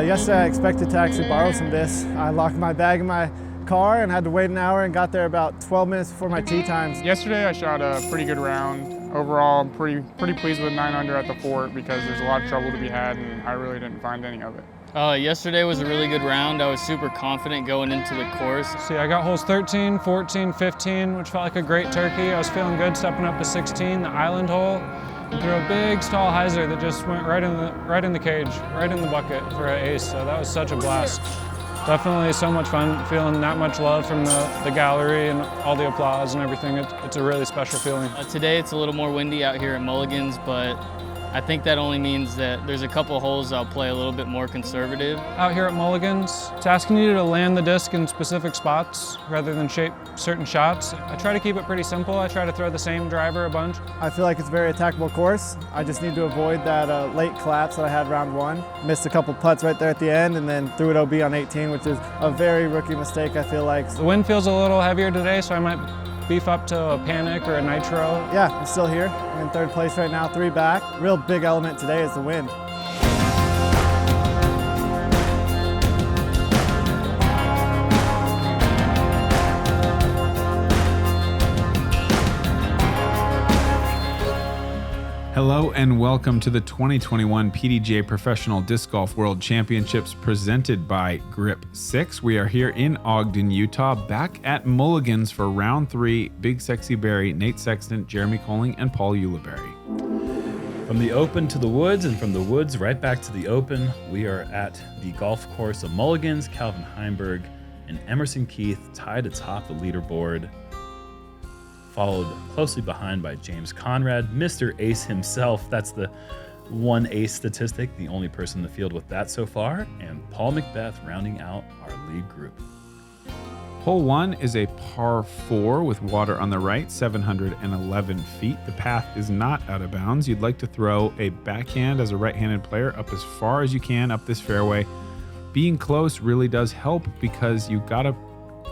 Yesterday I expected to actually borrow some discs. I locked my bag in my car and had to wait an hour and got there about 12 minutes before my tee times. Yesterday I shot a pretty good round. Overall, I'm pretty pleased with 9 under at the fort because there's a lot of trouble to be had and I really didn't find any of it. Yesterday was a really good round. I was super confident going into the course. See, I got holes 13, 14, 15, which felt like a great turkey. I was feeling good stepping up to 16, the island hole, and threw a big stall hyzer that just went right in the cage, right in the bucket for an ace. So that was such a blast. Definitely so much fun, feeling that much love from the gallery and all the applause and everything. It's a really special feeling. Today it's a little more windy out here at Mulligans, but I think that only means that there's a couple holes I'll play a little bit more conservative. Out here at Mulligans, it's asking you to land the disc in specific spots rather than shape certain shots. I try to keep it pretty simple. I try to throw the same driver a bunch. I feel like it's a very attackable course. I just need to avoid that late collapse that I had round 1. Missed a couple putts right there at the end and then threw it OB on 18, which is a very rookie mistake, I feel like. The wind feels a little heavier today, so I might beef up to a panic or a nitro. Yeah, I'm still here. I'm in 3rd place right now, 3 back. Real big element today is the wind. Hello and welcome to the 2021 PDGA Professional Disc Golf World Championships presented by Grip 6. We are here in Ogden, Utah, back at Mulligans for round 3. BigSexyBarri, Nate Sexton, Jeremy Koling, and Paul Ulibarri. From the open to the woods and from the woods right back to the open, we are at the golf course of Mulligans. Calvin Heimburg and Emerson Keith tied atop the leaderboard, followed closely behind by James Conrad, Mr. Ace himself. That's the one ace statistic, the only person in the field with that so far, and Paul McBeth rounding out our lead group. Hole 1 is a par 4 with water on the right, 711 feet. The path is not out of bounds. You'd like to throw a backhand as a right-handed player up as far as you can up this fairway. Being close really does help because you gotta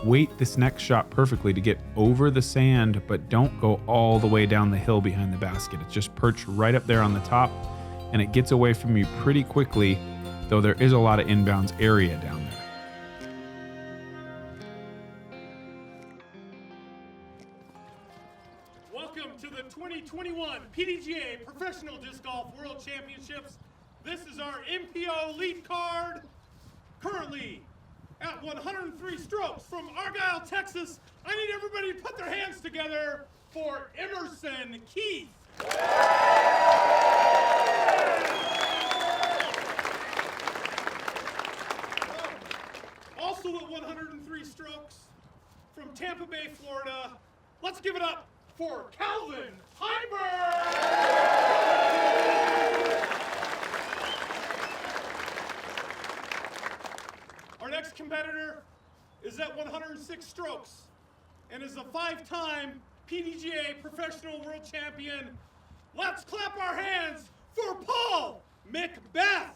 wait this next shot perfectly to get over the sand, but don't go all the way down the hill behind the basket. It's just perched right up there on the top, and it gets away from you pretty quickly, though there is a lot of inbounds area down there. Welcome to the 2021 PDGA Professional Disc Golf World Championships. This is our MPO lead card. Currently at 103 strokes from Argyle, Texas, I need everybody to put their hands together for Emerson Keith. Also at 103 strokes from Tampa Bay, Florida, let's give it up for Calvin Heimburg. Our next competitor is at 106 strokes and is a 5-time PDGA Professional World Champion. Let's clap our hands for Paul McBeth.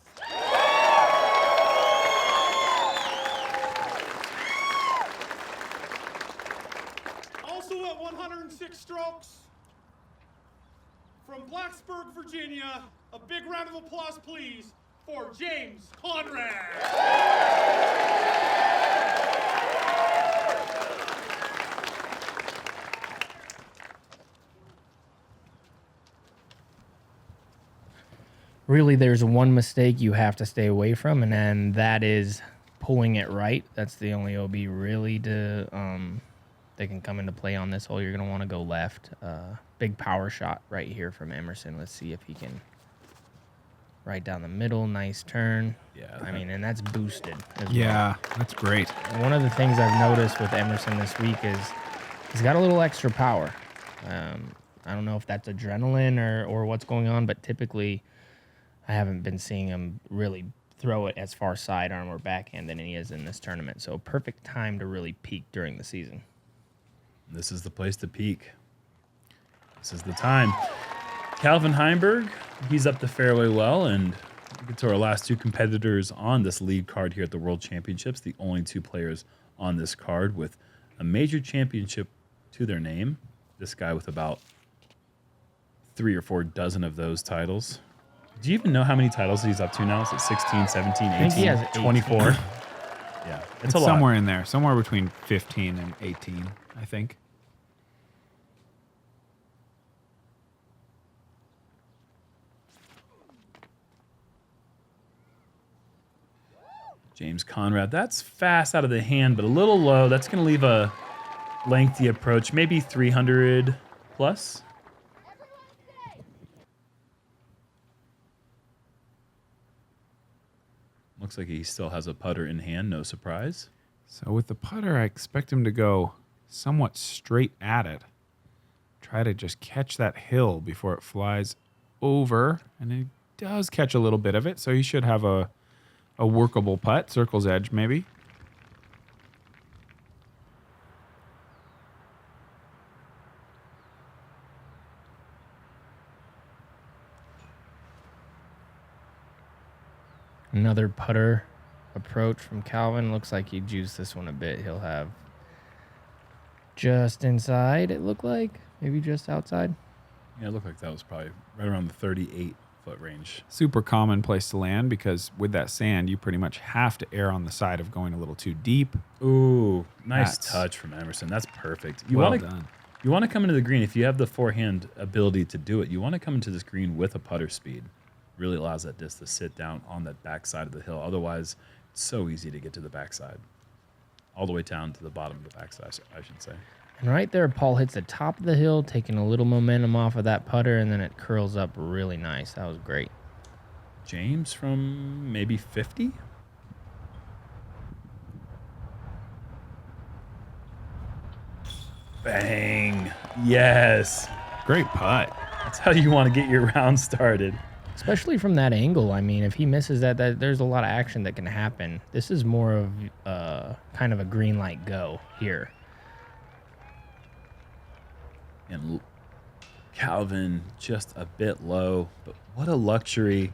Also at 106 strokes from Blacksburg, Virginia, a big round of applause, please, for James Conrad. Really, there's one mistake you have to stay away from, and then that is pulling it right. That's the only OB really that can come into play on this hole. You're going to want to go left. Big power shot right here from Emerson. Let's see if he can. Right down the middle, nice turn. Yeah. I mean, and that's boosted as Yeah, well. that's great. One of the things I've noticed with Emerson this week is he's got a little extra power. I don't know if that's adrenaline or what's going on, but typically I haven't been seeing him really throw it as far sidearm or backhand than he is in this tournament. So perfect time to really peak during the season. This is the place to peak. This is the time. Calvin Heimburg, he's up the fairway well, and we get to our last 2 competitors on this lead card here at the World Championships, the only 2 players on this card with a major championship to their name. This guy with about 3 or 4 dozen of those titles. Do you even know how many titles he's up to now? Is it 16, 17, 18, I think he has 18. 24? Yeah, It's a lot. somewhere in there, somewhere between 15 and 18, I think. James Conrad, that's fast out of the hand, but a little low. That's going to leave a lengthy approach, maybe 300 plus. Looks like he still has a putter in hand, no surprise. So with the putter, I expect him to go somewhat straight at it. Try to just catch that hill before it flies over, and he does catch a little bit of it, so he should have a workable putt, circle's edge maybe. Another putter approach from Calvin. Looks like he juiced this one a bit. He'll have just inside, it looked like. Maybe just outside. Yeah, it looked like that was probably right around the 38-foot range. Super common place to land because with that sand, you pretty much have to err on the side of going a little too deep. Ooh, nice touch from Emerson. That's perfect. You want to come into the green. If you have the forehand ability to do it, you want to come into this green with a putter speed. Really allows that disc to sit down on that backside of the hill. Otherwise, it's so easy to get to the backside. All the way down to the bottom of the backside, I should say. And right there, Paul hits the top of the hill, taking a little momentum off of that putter, and then it curls up really nice. That was great. James from maybe 50? Bang. Yes. Great putt. That's how you want to get your round started. Especially from that angle. I mean, if he misses that, there's a lot of action that can happen. This is more of kind of a green light go here. And Calvin just a bit low, but what a luxury.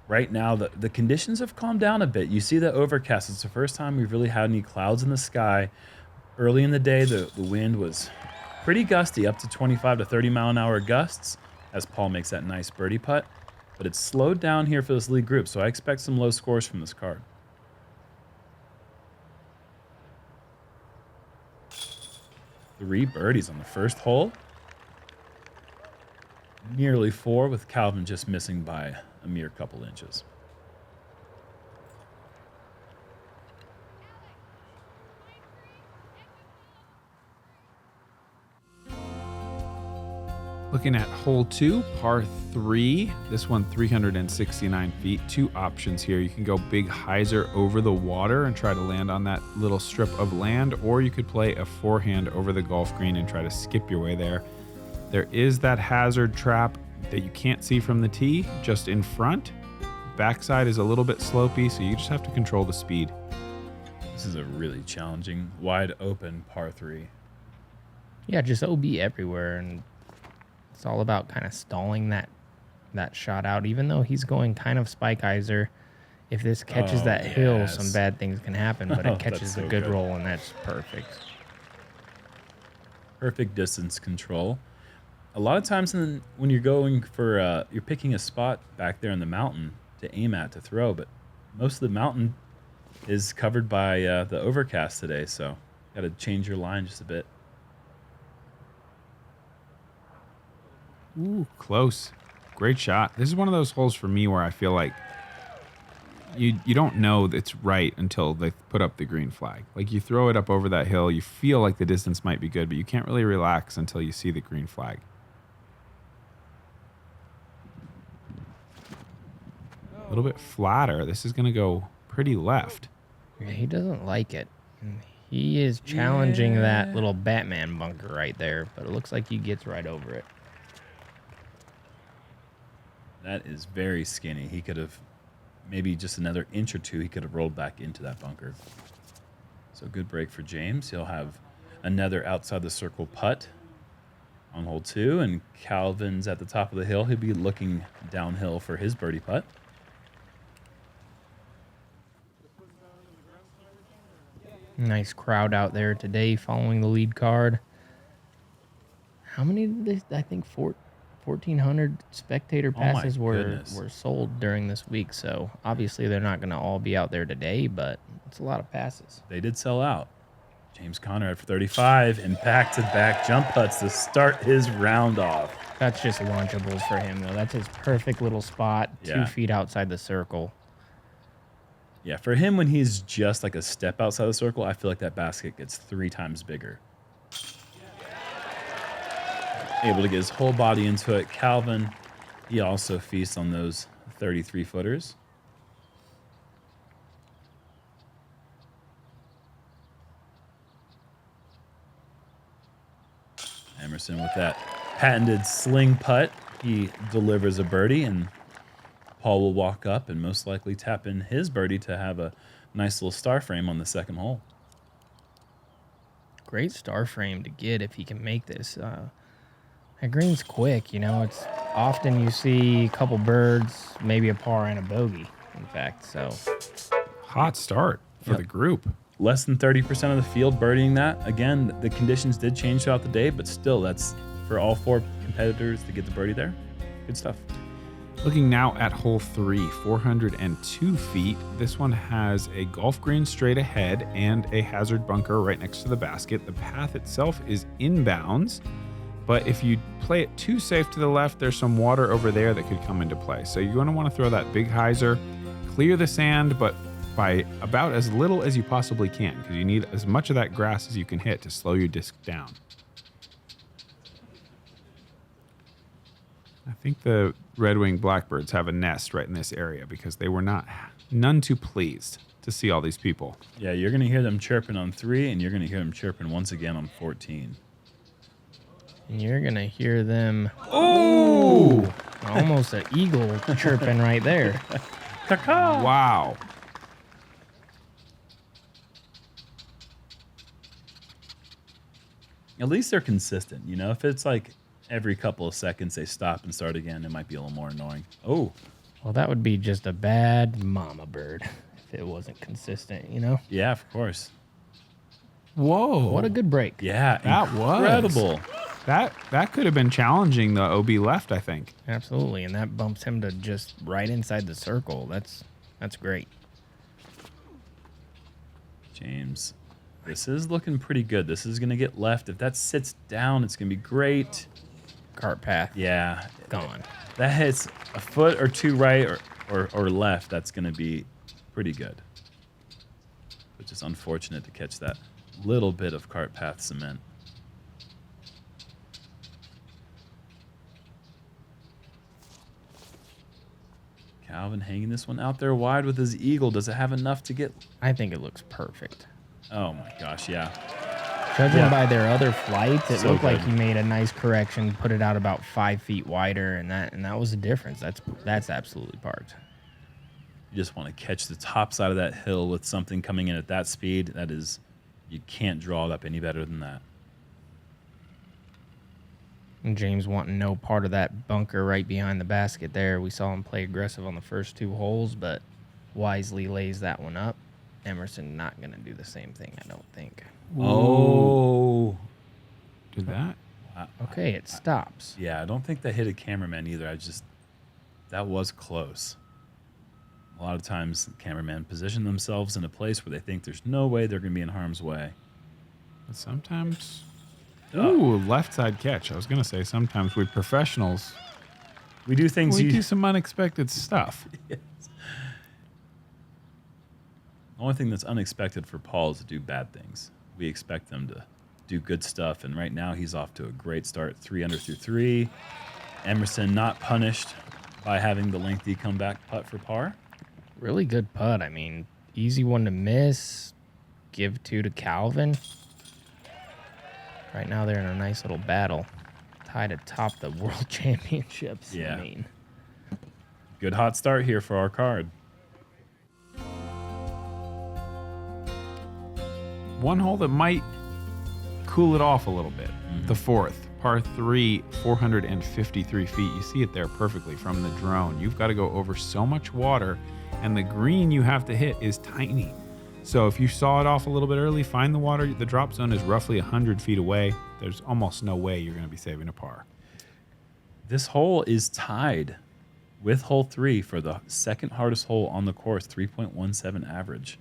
Right now, the conditions have calmed down a bit. You see the overcast. It's the first time we've really had any clouds in the sky. Early in the day, the wind was pretty gusty, up to 25 to 30 mile an hour gusts as Paul makes that nice birdie putt. But it's slowed down here for this lead group, so I expect some low scores from this card. Three birdies on the first hole. Nearly four, with Calvin just missing by a mere couple inches. Looking at hole 2, par 3. This one 369 feet. Two options here. You can go big hyzer over the water and try to land on that little strip of land, or you could play a forehand over the golf green and try to skip your way there. There is that hazard trap that you can't see from the tee just in front. Backside is a little bit slopey, so you just have to control the speed. This is a really challenging, wide open par 3. Yeah, just OB everywhere, and it's all about kind of stalling that shot out. Even though he's going kind of spike hyzer, if this catches that hill, some bad things can happen, but it catches the good roll, and that's perfect. Perfect distance control. A lot of times when you're going for, you're picking a spot back there in the mountain to aim at to throw, but most of the mountain is covered by the overcast today, so got to change your line just a bit. Ooh, close. Great shot. This is one of those holes for me where I feel like you don't know it's right until they put up the green flag. Like you throw it up over that hill, you feel like the distance might be good, but you can't really relax until you see the green flag. A little bit flatter. This is going to go pretty left. Yeah, he doesn't like it. He is challenging that little Batman bunker right there, but it looks like he gets right over it. That is very skinny. He could have, maybe just another inch or two, he could have rolled back into that bunker. So good break for James. He'll have another outside the circle putt on hole 2, and Calvin's at the top of the hill. He'll be looking downhill for his birdie putt. Nice crowd out there today following the lead card. How many did they, I think 14 1,400 spectator Oh my passes were goodness. sold during this week. So obviously they're not going to all be out there today, but it's a lot of passes. They did sell out. James Conrad for 35 and back-to-back jump putts to start his round off. That's just launchables for him, though. That's his perfect little spot, Yeah. 2 feet outside the circle. Yeah, for him, when he's just like a step outside the circle, I feel like that basket gets 3 times bigger. Able to get his whole body into it. Calvin, he also feasts on those 33-footers. Emerson with that patented sling putt. He delivers a birdie, and Paul will walk up and most likely tap in his birdie to have a nice little star frame on the second hole. Great star frame to get if he can make this. That green's quick, you know. It's often you see a couple birds, maybe a par and a bogey, in fact. So Hot start for the group. Less than 30% of the field birdieing that. Again, the conditions did change throughout the day, but still, that's for all 4 competitors to get the birdie there. Good stuff. Looking now at hole 3, 402 feet. This one has a golf green straight ahead and a hazard bunker right next to the basket. The path itself is inbounds, but if you play it too safe to the left, there's some water over there that could come into play. So you're going to want to throw that big hyzer, clear the sand, but by about as little as you possibly can, because you need as much of that grass as you can hit to slow your disc down. I think the red-winged blackbirds have a nest right in this area because they were none too pleased to see all these people. Yeah, you're going to hear them chirping on 3, and you're going to hear them chirping once again on 14. and you're going to hear them. Oh! Almost an eagle chirping right there. Caw-caw. Wow. At least they're consistent. You know, if it's like every couple of seconds they stop and start again, it might be a little more annoying. Oh. Well, that would be just a bad mama bird if it wasn't consistent, you know? Yeah, of course. Whoa. What a good break. Yeah, That was. incredible. That could have been challenging the OB left, I think. Absolutely, and that bumps him to just right inside the circle. That's great. James, this is looking pretty good. This is going to get left. If that sits down, it's going to be great. Cart path. Yeah. Gone. That hits a foot or 2 right or left, that's going to be pretty good. Which is unfortunate to catch that little bit of cart path cement. Calvin hanging this one out there wide with his eagle. Does it have enough to get? I think it looks perfect. Oh my gosh, yeah. Judging by their other flights, it So looked like good. he made a nice correction, put it out about 5 feet wider, and that was the difference. That's absolutely parked. You just want to catch the top side of that hill with something coming in at that speed. That is, you can't draw it up any better than that. And James wanting no part of that bunker right behind the basket there. We saw him play aggressive on the first 2 holes, but wisely lays that one up. Emerson not going to do the same thing, I don't think. Oh. Did that? Okay, it stops. Yeah, I don't think that hit a cameraman either. That was close. A lot of times, cameramen position themselves in a place where they think there's no way they're going to be in harm's way. But sometimes. Ooh, left side catch. I was going to say sometimes we professionals, We do things we do some unexpected stuff. Yes. The only thing that's unexpected for Paul is to do bad things. We expect them to do good stuff, and right now he's off to a great start. 3 under through 3. Emerson not punished by having the lengthy comeback putt for par. Really good putt. I mean, easy one to miss. Give 2 to Calvin. Right now they're in a nice little battle. Tied atop the World Championships. Yeah. I mean, Good hot start here for our card. One hole that might cool it off a little bit. The 4th, par 3, 453 feet. You see it there perfectly from the drone. You've got to go over so much water, and the green you have to hit is tiny. So if you saw it off a little bit early, find the water. The drop zone is roughly 100 feet away. There's almost no way you're going to be saving a par. This hole is tied with hole 3 for the second hardest hole on the course, 3.17 average.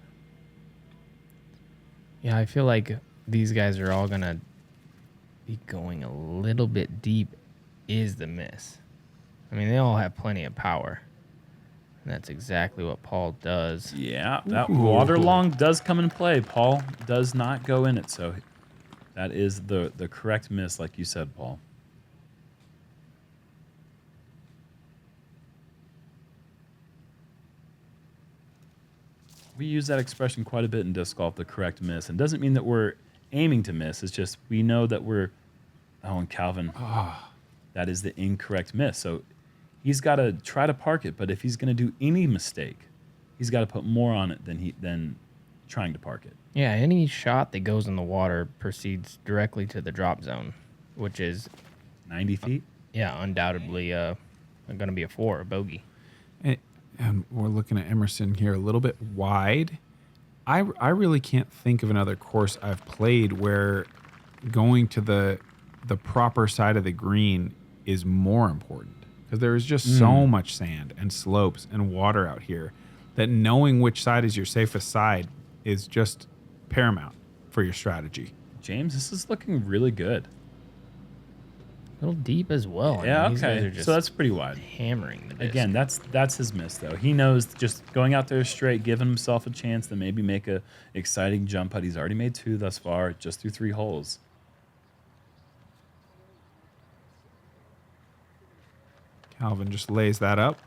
Yeah, I feel like these guys are all going to be going a little bit deep is the miss. I mean, they all have plenty of power. And that's exactly what Paul does. Yeah, that water long does come into play. Paul does not go in it, so that is the correct miss, like you said, Paul. We use that expression quite a bit in disc golf, the correct miss. And doesn't mean that we're aiming to miss. It's just we know that we're... Oh, and Calvin, that is the incorrect miss. So he's got to try to park it, but if he's going to do any mistake, he's got to put more on it than trying to park it. Yeah, any shot that goes in the water proceeds directly to the drop zone, which is 90 feet? Yeah, undoubtedly going to be a 4, a bogey. And we're looking at Emerson here a little bit wide. I really can't think of another course I've played where going to the proper side of the green is more important, because there is just so much sand and slopes and water out here that knowing which side is your safest side is just paramount for your strategy. James, this is looking really good. A little deep as well. Yeah, I mean, these guys okay. are just So that's pretty wide. hammering the disc. Again, that's his miss, though. He knows just going out there straight, giving himself a chance to maybe make a exciting jump putt. He's already made 2 thus far, just through 3 holes. Calvin just lays that up.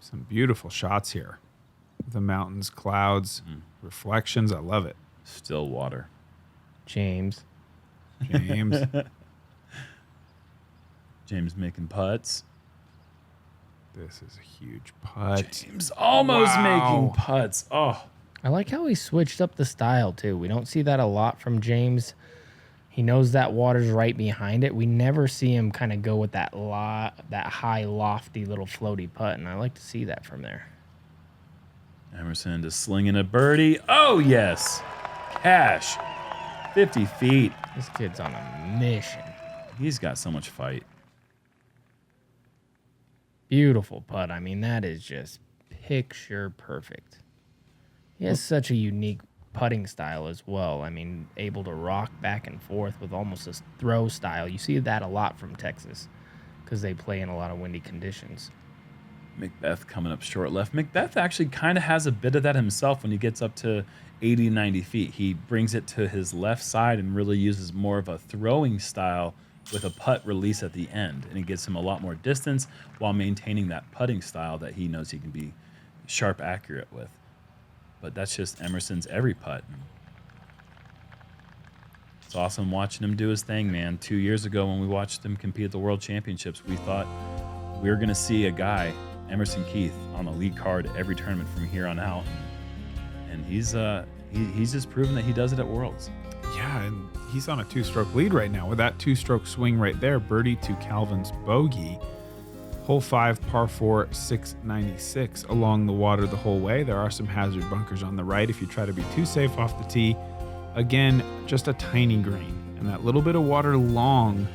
Some beautiful shots here. The mountains, clouds, reflections. I love it. Still water. James. James making putts. This is a huge putt. James almost making putts. Oh, I like how he switched up the style, too. We don't see that a lot from James. He knows that water's right behind it. We never see him kind of go with that high, lofty little floaty putt, and I like to see that from there. Emerson just slinging a birdie. Oh, yes. Cash. 50 feet. This kid's on a mission. He's got so much fight. Beautiful putt. I mean, that is just picture perfect. He has such a unique putting style as well. I mean, able to rock back and forth with almost a throw style. You see that a lot from Texas because they play in a lot of windy conditions. McBeth coming up short left. McBeth actually kind of has a bit of that himself when he gets up to 80, 90 feet. He brings it to his left side and really uses more of a throwing style with a putt release at the end. And it gives him a lot more distance while maintaining that putting style that he knows he can be sharp, accurate with. But that's just Emerson's every putt. It's awesome watching him do his thing, man. 2 years ago when we watched him compete at the World Championships, we thought we were going to see a guy, Emerson Keith, on the lead card at every tournament from here on out. And he's just proven that he does it at Worlds. Yeah, and he's on a 2-stroke lead right now with that 2-stroke swing right there. Birdie to Calvin's bogey. Hole 5, par 4, 696 along the water the whole way. There are some hazard bunkers on the right if you try to be too safe off the tee. Again, just a tiny green. And that little bit of water long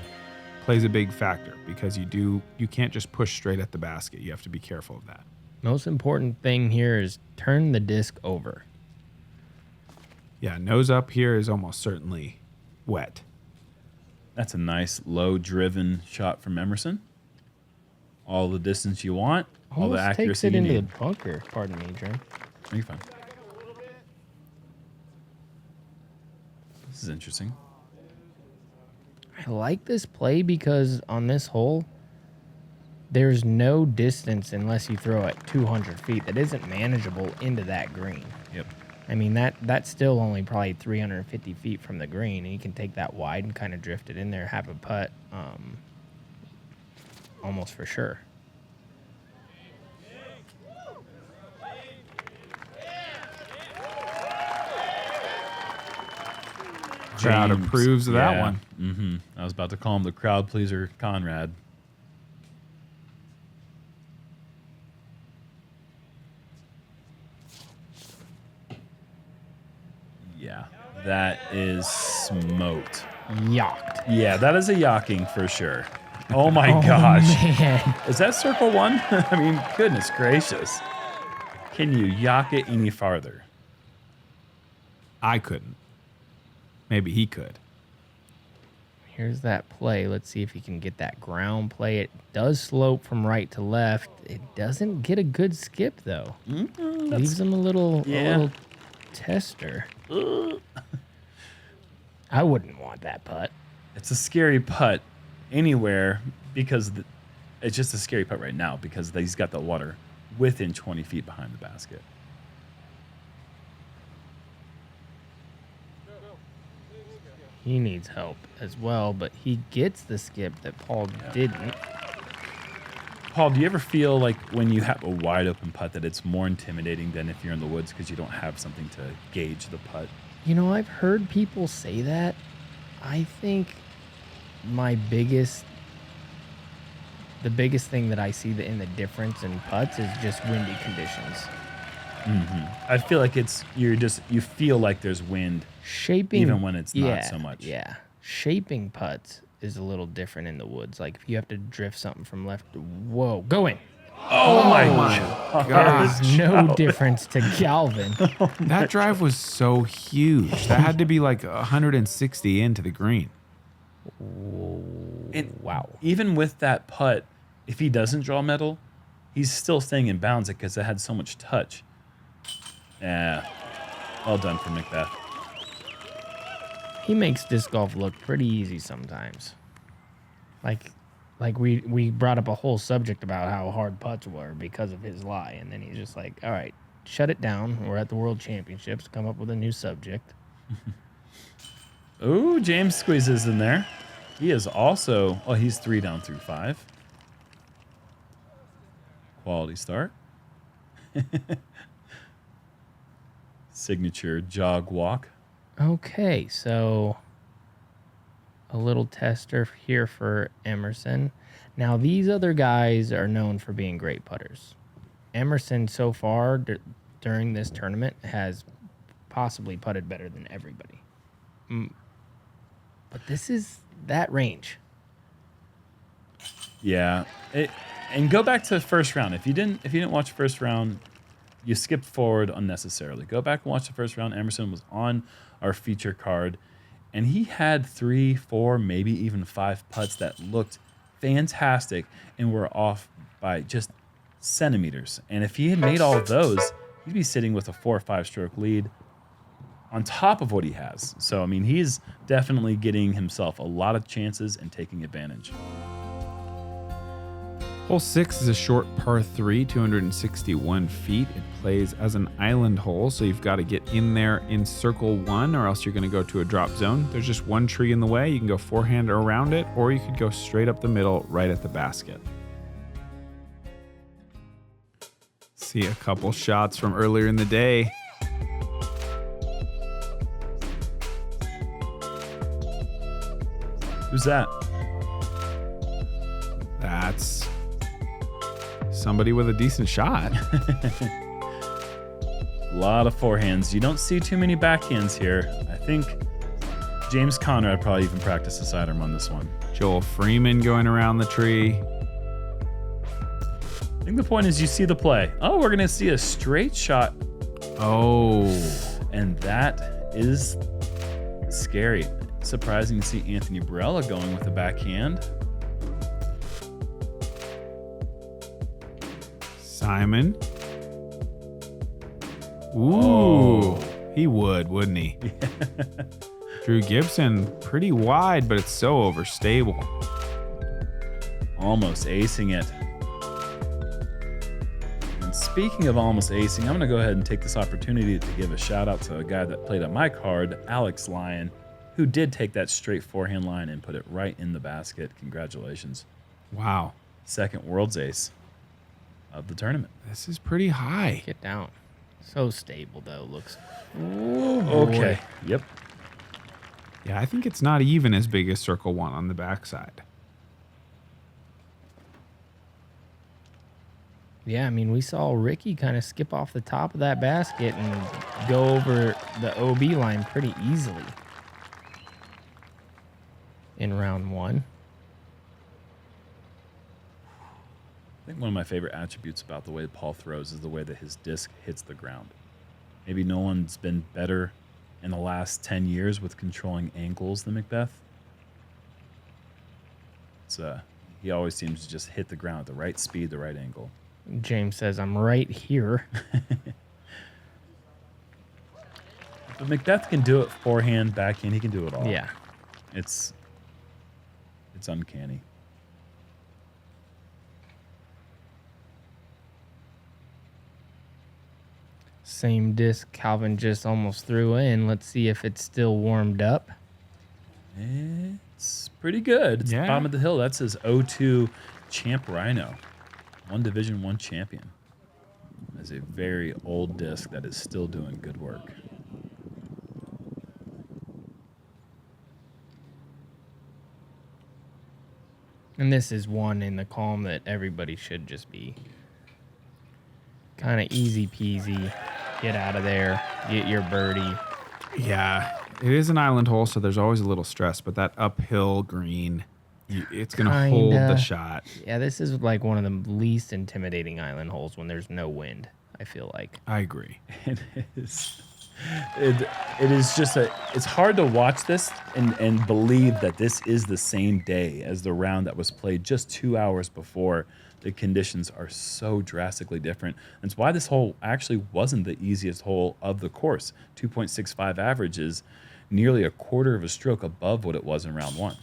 plays a big factor because you can't just push straight at the basket. You have to be careful of that. Most important thing here is turn the disc over. Yeah, nose up here is almost certainly wet. That's a nice low-driven shot from Emerson. All the distance you want, all the accuracy takes it you into need. the bunker. Pardon me, Jerm. You're fine. This is interesting. I like this play because on this hole, there's no distance unless you throw it 200 feet that isn't manageable into that green. Yep. I mean, that's still only probably 350 feet from the green, and you can take that wide and kind of drift it in there, have a putt almost for sure. Crowd James, approves of that yeah. one. Mm-hmm. I was about to call him the crowd pleaser, Conrad. Yeah, that is smoked. Yacht. Yeah, that is a yachting for sure. Oh my gosh. Man. Is that circle one? I mean, goodness gracious. Can you yacht it any farther? I couldn't. Maybe he could. Here's that play. Let's see if he can get that ground play. It does slope from right to left. It doesn't get a good skip, though. Leaves him a little tester. I wouldn't want that putt. It's a scary putt anywhere because it's just a scary putt right now because he's got the water within 20 feet behind the basket. He needs help as well, but he gets the skip that Paul didn't. Paul, do you ever feel like when you have a wide open putt that it's more intimidating than if you're in the woods because you don't have something to gauge the putt? You know, I've heard people say that. I think the biggest thing that I see in the difference in putts is just windy conditions. I feel like you feel like there's wind Shaping, even when it's not so much. Yeah. Shaping putts is a little different in the woods. Like if you have to drift something from left to, whoa, go in. Oh my God. There's no difference to Galvin. That drive was so huge. That had to be like 160 into the green. Wow. Even with that putt, if he doesn't draw metal, he's still staying in bounds because it had so much touch. Yeah. Well done for McBeth. He makes disc golf look pretty easy sometimes. Like we brought up a whole subject about how hard putts were because of his lie, and then he's just like, all right, shut it down. We're at the World Championships. Come up with a new subject. Ooh, James squeezes in there. He is also, he's 3 down through 5. Quality start. Signature jog walk. Okay, so a little tester here for Emerson. Now, these other guys are known for being great putters. Emerson, so far during this tournament, has possibly putted better than everybody. But this is that range. Yeah. And go back to the first round. If you didn't watch the first round, you skipped forward unnecessarily. Go back and watch the first round. Emerson was on our feature card, and he had 3, 4, maybe even 5 putts that looked fantastic and were off by just centimeters. And if he had made all of those, he'd be sitting with a 4 or 5 stroke lead on top of what he has. So, I mean, he's definitely getting himself a lot of chances and taking advantage. Hole 6 is a short par 3, 261 feet. It plays as an island hole, so you've got to get in there in circle 1 or else you're going to go to a drop zone. There's just one tree in the way. You can go forehand around it, or you could go straight up the middle right at the basket. See a couple shots from earlier in the day. Who's that? That's somebody with a decent shot. A lot of forehands. You don't see too many backhands here. I think James Conrad probably even practiced a sidearm on this one. Joel Freeman going around the tree. I think the point is you see the play. Oh, we're going to see a straight shot. Oh. And that is scary. Surprising to see Anthony Barella going with the backhand. Simon. Ooh. He would, wouldn't he? Drew Gibson, pretty wide, but it's so overstable. Almost acing it. And speaking of almost acing, I'm going to go ahead and take this opportunity to give a shout out to a guy that played at my card, Alex Lyon, who did take that straight forehand line and put it right in the basket. Congratulations. Wow. Second world's ace of the tournament. This is pretty high. Get down. So stable, though. Looks. Okay. Yep. Yeah, I think it's not even as big as circle 1 on the backside. Yeah, I mean, we saw Ricky kind of skip off the top of that basket and go over the OB line pretty easily. in round 1. I think one of my favorite attributes about the way Paul throws is the way that his disc hits the ground. Maybe no one's been better in the last 10 years with controlling angles than McBeth. He always seems to just hit the ground at the right speed, the right angle. James says, I'm right here. But McBeth can do it forehand, backhand. He can do it all. Yeah. It's uncanny. Same disc Calvin just almost threw in. Let's see if it's still warmed up. It's pretty good. It's the bottom of the hill. That's his 0-2 Champ Rhino. 1 Division 1 champion. That's a very old disc that is still doing good work. And this is one in the calm that everybody should just be kind of easy peasy. Get out of there. Get your birdie. Yeah, it is an island hole, so there's always a little stress, but that uphill green, it's going to hold the shot. Yeah, this is like one of the least intimidating island holes when there's no wind, I feel like. I agree. It is. It is just it's hard to watch this and believe that this is the same day as the round that was played just 2 hours before. The conditions are so drastically different. That's why this hole actually wasn't the easiest hole of the course. 2.65 average is nearly a quarter of a stroke above what it was in round 1.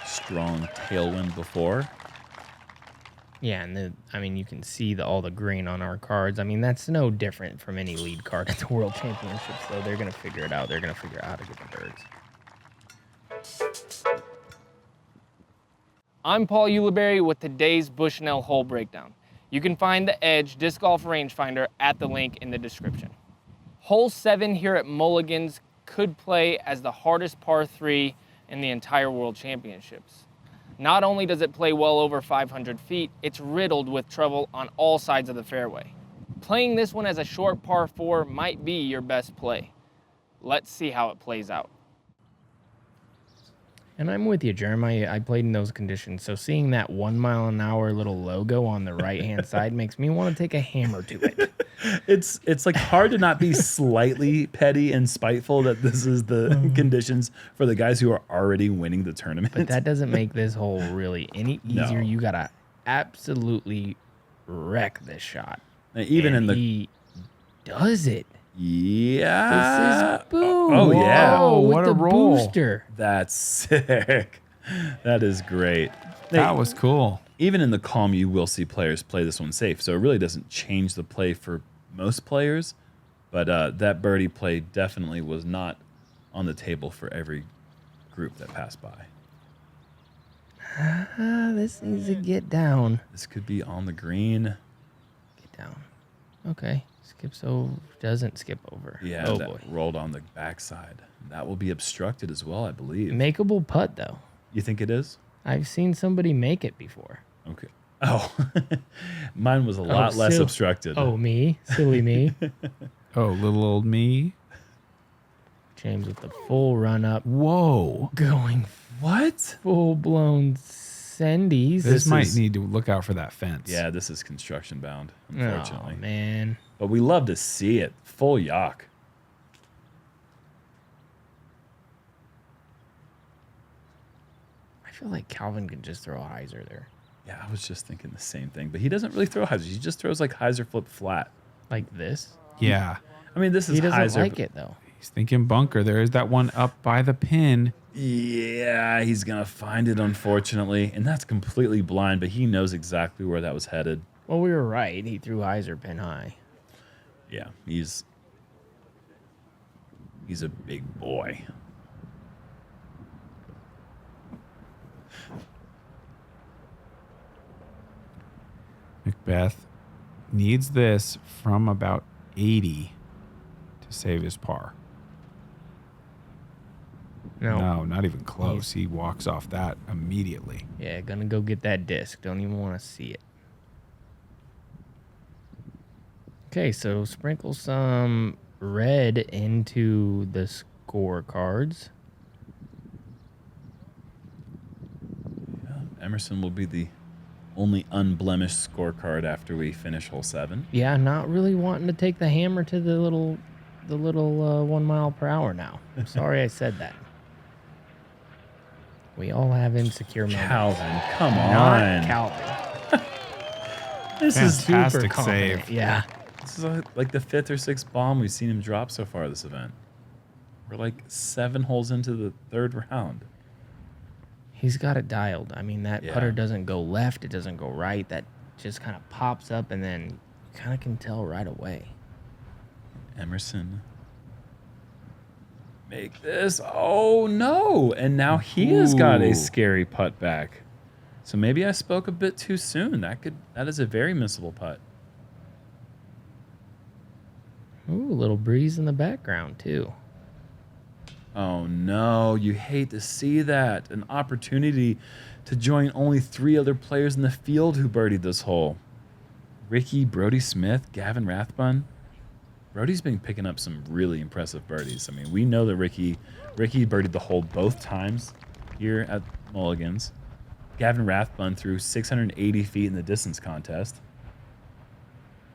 Strong tailwind before. Yeah, and I mean, you can see all the green on our cards. I mean, that's no different from any lead card at the World Championships, though. They're going to figure it out. They're going to figure out how to get the birds. I'm Paul Ulibarri with today's Bushnell hole breakdown. You can find the Edge Disc Golf Rangefinder at the link in the description. Hole 7 here at Mulligans could play as the hardest par 3 in the entire World Championships. Not only does it play well over 500 feet, it's riddled with trouble on all sides of the fairway. Playing this one as a short par 4 might be your best play. Let's see how it plays out. And I'm with you, Jerm. I played in those conditions, so seeing that 1 mile an hour little logo on the right-hand side makes me want to take a hammer to it. It's like hard to not be slightly petty and spiteful that this is the conditions for the guys who are already winning the tournament. But that doesn't make this hole really any easier. No. You gotta absolutely wreck this shot. Even and in he does it. Yeah. This is boom. Oh, yeah. Whoa, What with a the roll. booster. That's sick. That is great. That was cool. Even in the calm, you will see players play this one safe. So it really doesn't change the play for most players. But that birdie play definitely was not on the table for every group that passed by. This needs to get down. This could be on the green. Get down. Okay. Skips over. Doesn't skip over. Yeah, Oh, that boy. rolled on the backside. That will be obstructed as well, I believe. Makeable putt, though. You think it is? I've seen somebody make it before. Okay. Oh, mine was a lot less obstructed. Oh, me? Silly me. Oh, little old me. James with the full run up. Whoa. Going What? full blown sendies. This might need to look out for that fence. Yeah, this is construction bound, unfortunately. Oh, man. But we love to see it. Full yak. I feel like Calvin could just throw a hyzer there. Yeah, I was just thinking the same thing. But he doesn't really throw hyzers. He just throws like hyzer flip flat. Like this? Yeah. I mean, this is He doesn't hyzer. like it, though. He's thinking bunker. There is that one up by the pin. Yeah, he's going to find it, unfortunately. And that's completely blind, but he knows exactly where that was headed. Well, we were right. He threw hyzer pin high. Yeah, he's a big boy. McBeth needs this from about 80 to save his par. No, not even close. He walks off that immediately. Yeah, gonna go get that disc. Don't even want to see it. Okay, so sprinkle some red into the scorecards. Emerson will be the only unblemished scorecard after we finish hole 7. Yeah, not really wanting to take the hammer to the little 1 mile per hour now. I'm sorry I said that. We all have insecure moments. Calvin, come Not on. Calvin. This is Super Fantastic confident. save. Yeah. This is like the 5th or 6th bomb we've seen him drop so far this event. We're like 7 holes into the 3rd round. He's got it dialed. I mean, that Yeah. putter doesn't go left. It doesn't go right. That just kind of pops up, and then you kind of can tell right away. Emerson. Make this. Oh, no. And now he has got a Ooh. scary putt back. So maybe I spoke a bit too soon. That is a very missable putt. Ooh, a little breeze in the background, too. Oh, no. You hate to see that. An opportunity to join only 3 other players in the field who birdied this hole. Ricky, Brody Smith, Gavin Rathbun. Brody's been picking up some really impressive birdies. I mean, we know that Ricky birdied the hole both times here at Mulligans. Gavin Rathbun threw 680 feet in the distance contest.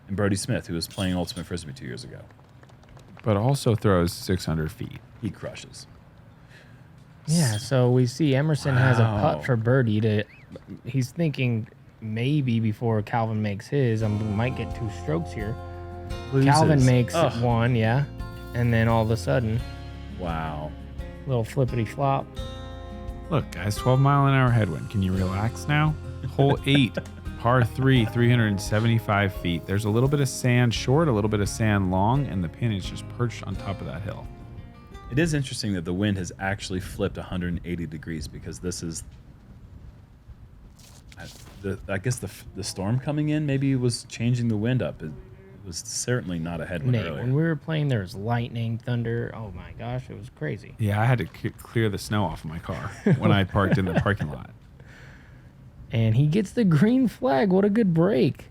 And Brody Smith, who was playing Ultimate Frisbee 2 years ago. But also throws 600 feet. He crushes. Yeah, so we see Emerson has a Wow. putt for birdie. He's thinking maybe before Calvin makes his, I might get 2 strokes here. Loses. Calvin makes Ugh. 1, yeah. And then all of a sudden, Wow. little flippity flop. Look, guys, 12-mile-an-hour headwind. Can you relax now? Hole 8, par 3, 375 feet. There's a little bit of sand short, a little bit of sand long, and the pin is just perched on top of that hill. It is interesting that the wind has actually flipped 180 degrees because this is, I guess the storm coming in maybe was changing the wind up. It was certainly not a headwind Nate, earlier. when we were playing, there was lightning, thunder. Oh my gosh, it was crazy. Yeah, I had to clear the snow off of my car when I parked in the parking lot. And he gets the green flag. What a good break.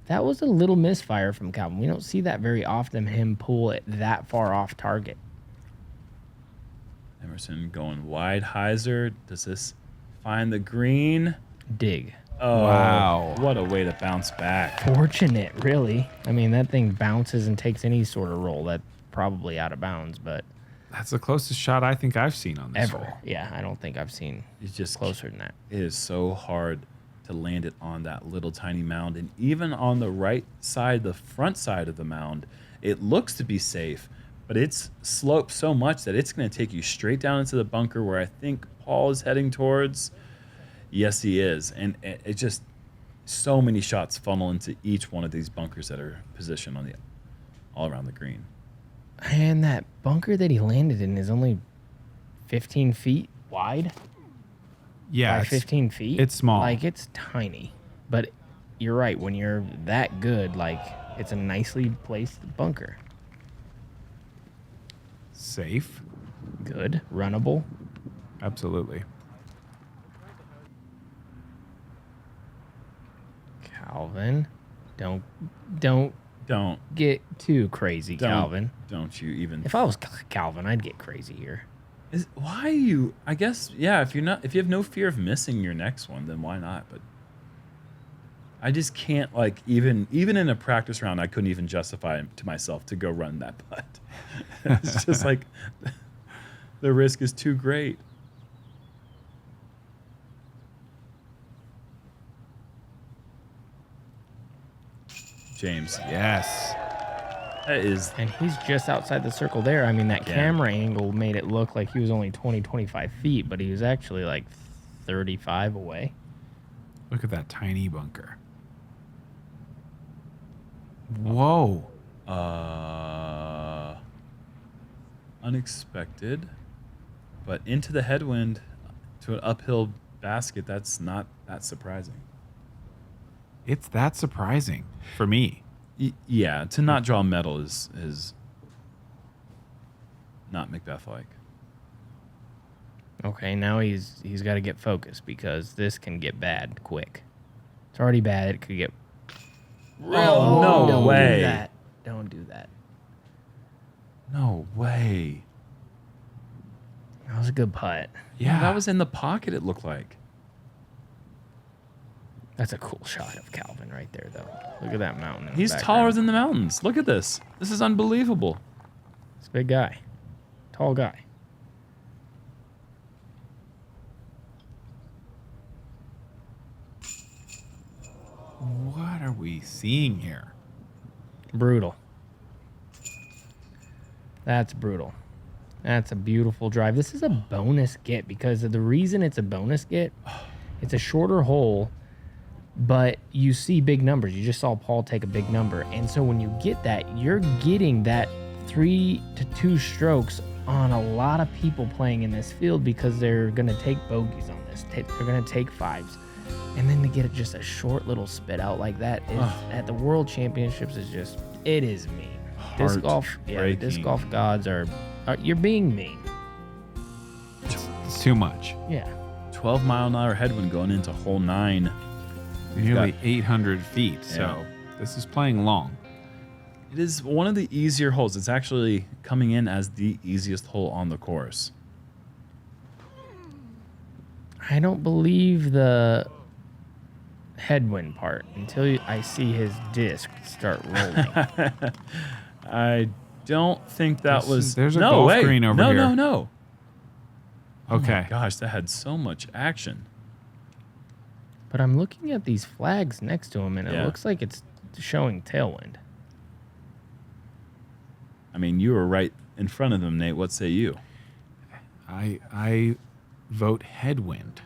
That was a little misfire from Calvin. We don't see that very often, him pull it that far off target. Emerson going wide hyzer. Does this find the green? Dig. Oh, Wow. What a way to bounce back. Fortunate, really. I mean, that thing bounces and takes any sort of roll. That's probably out of bounds, but That's the closest shot I think I've seen on this ever. hole. Yeah, I don't think I've seen It's just closer than that. It is so hard to land it on that little tiny mound. And even on the right side, the front side of the mound, it looks to be safe, but it's sloped so much that it's going to take you straight down into the bunker where I think Paul is heading towards. Yes, he is. And it just, so many shots funnel into each one of these bunkers that are positioned on all around the green. And that bunker that he landed in is only 15 feet wide. Yeah, By it's 15 feet. it's small. Like, it's tiny. But you're right. When you're that good, like, it's a nicely placed bunker. safe. Good. Runnable. Absolutely. Calvin. Don't Don't get too crazy, Don't. Calvin. don't you even If I was Calvin, I'd get crazy here. why you I guess yeah, if you have no fear of missing your next one, then why not? But I just can't, like, even in a practice round, I couldn't even justify to myself to go run that putt. It's just like the risk is too great. James, Yes. that is And he's just outside the circle there. I mean, that Yeah. camera angle made it look like he was only 20, 25 feet, but he was actually like 35 away. Look at that tiny bunker. Whoa. unexpected, but into the headwind to an uphill basket. That's not that surprising. It's that surprising for me. Yeah, to not draw metal is not McBeth like. Okay, now he's got to get focused because this can get bad quick. It's already bad. It could get. Oh, no don't way. do that. Don't do that. No way. That was a good putt. Yeah, that was in the pocket, it looked like. That's a cool shot of Calvin right there, though. Look at that mountain. In the He's background. taller than the mountains. Look at this. This is unbelievable. He's a big guy. Tall guy. What are we seeing here? Brutal. That's brutal. That's a beautiful drive. This is a bonus get because of the reason it's a bonus get. It's a shorter hole, but you see big numbers. You just saw Paul take a big number. And so when you get that, you're getting that 3 to 2 strokes on a lot of people playing in this field because they're going to take bogeys on this. They're going to take 5s. And then to get just a short little spit out like that is, at the World Championships is just, it is mean. Disc golf, the disc golf gods are you're being mean. It's too much. Yeah. 12-mile-an-hour headwind going into hole 9. Nearly 800 feet, so this is playing long. It is one of the easier holes. It's actually coming in as the easiest hole on the course. I don't believe the headwind part until I see his disc start rolling. I don't think that was... There's a golf green over here. No. Okay. Oh my gosh, that had so much action. But I'm looking at these flags next to him, and it looks like it's showing tailwind. I mean, you were right in front of them, Nate. What say you? I vote headwind.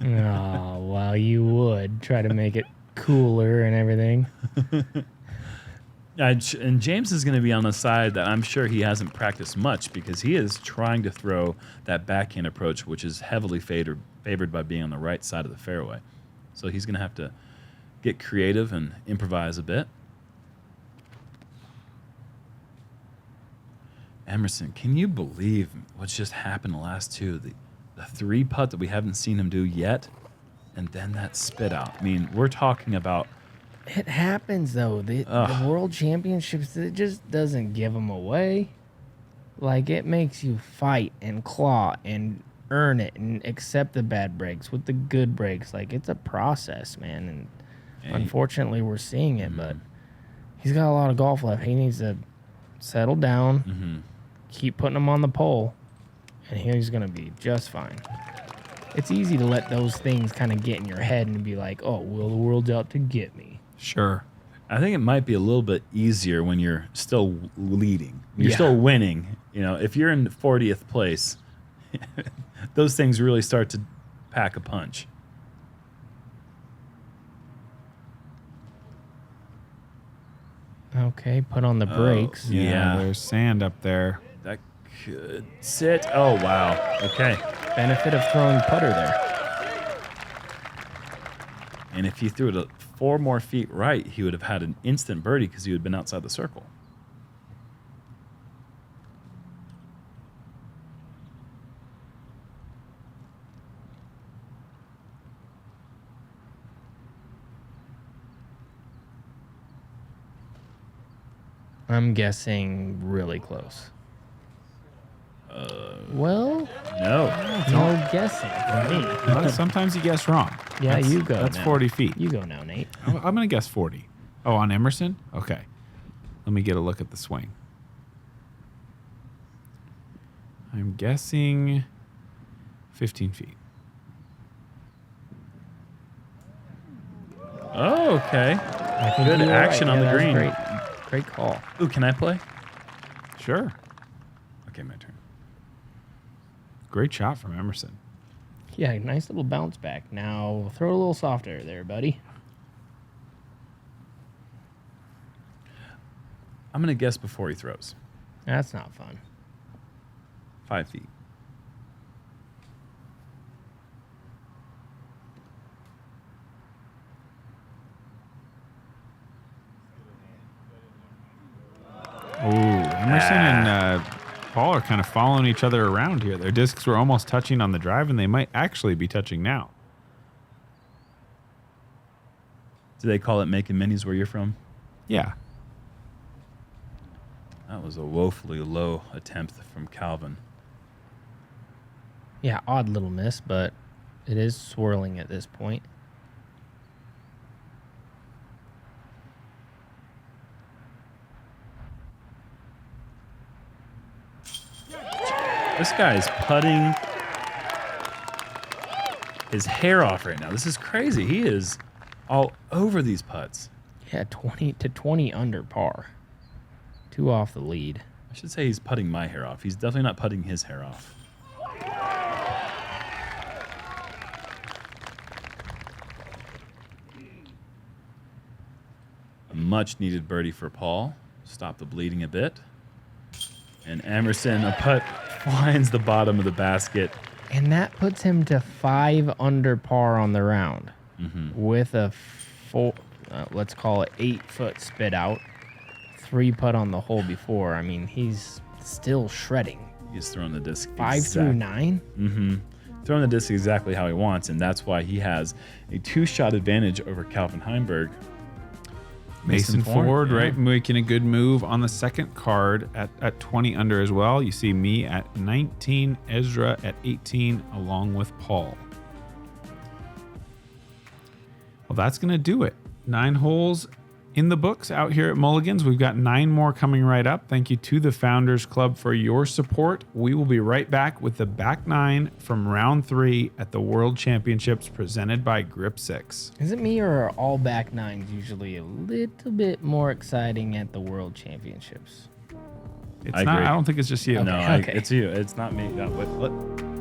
Oh, well, you would try to make it cooler and everything. And James is going to be on the side that I'm sure he hasn't practiced much because he is trying to throw that backhand approach, which is heavily favored by being on the right side of the fairway. So he's going to have to get creative and improvise a bit. Emerson, can you believe what's just happened the last two? The 3-putt that we haven't seen him do yet, and then that spit out. I mean, we're talking about... It happens, though. The World Championships, it just doesn't give them away. Like, it makes you fight and claw and earn it and accept the bad breaks with the good breaks. Like, it's a process, man. And unfortunately, we're seeing it, but he's got a lot of golf left. He needs to settle down, keep putting him on the pole, and he's going to be just fine. It's easy to let those things kind of get in your head and be like, oh, well, the world's out to get me. Sure. I think it might be a little bit easier when you're still leading. You're still winning. You know, if you're in 40th place, those things really start to pack a punch. Okay, put on the brakes. Yeah, there's sand up there. That could sit. Oh, wow. Okay. Benefit of throwing putter there. And if he threw it 4 more feet right, he would have had an instant birdie because he would have been outside the circle. I'm guessing really close. Well, no guessing for me. Well, sometimes you guess wrong. Yeah, you go. That's now. 40 feet. You go now, Nate. I'm going to guess 40. Oh, on Emerson? Okay. Let me get a look at the swing. I'm guessing 15 feet. Oh, okay. I think Good you were action right. on Yeah, the that was green. Great call. Ooh, can I play? Sure. Okay, my turn. Great shot from Emerson. Yeah, nice little bounce back. Now throw it a little softer there, buddy. I'm going to guess before he throws. That's not fun. 5 feet. Ooh, Emerson and Paul are kind of following each other around here. Their discs were almost touching on the drive, and they might actually be touching now. Do they call it making minis where you're from? Yeah. That was a woefully low attempt from Calvin. Yeah, odd little miss, but it is swirling at this point. This guy's putting his hair off right now. This is crazy. He is all over these putts. Yeah, 20 to 20 under par. 2 off the lead. I should say he's putting my hair off. He's definitely not putting his hair off. A much needed birdie for Paul. Stop the bleeding a bit. And Emerson, a putt finds the bottom of the basket. And that puts him to 5 under par on the round with a let's call it 8-foot spit out. 3 putt on the hole before. I mean, he's still shredding. He's throwing the disc 5 through 9? Throwing the disc exactly how he wants, and that's why he has a 2-shot advantage over Calvin Heimburg. Mason Ford, right, making a good move on the second card at 20 under as well. You see me at 19, Ezra at 18, along with Paul. Well, that's going to do it. 9 holes in the books out here at Mulligans. We've got 9 more coming right up. Thank you to the Founders Club for your support. We will be right back with the back 9 from round 3 at the World Championships presented by Grip 6. Is it me, or are all back 9s usually a little bit more exciting at the World Championships? It's not. I don't think it's just you. No, it's you. It's not me. No, what?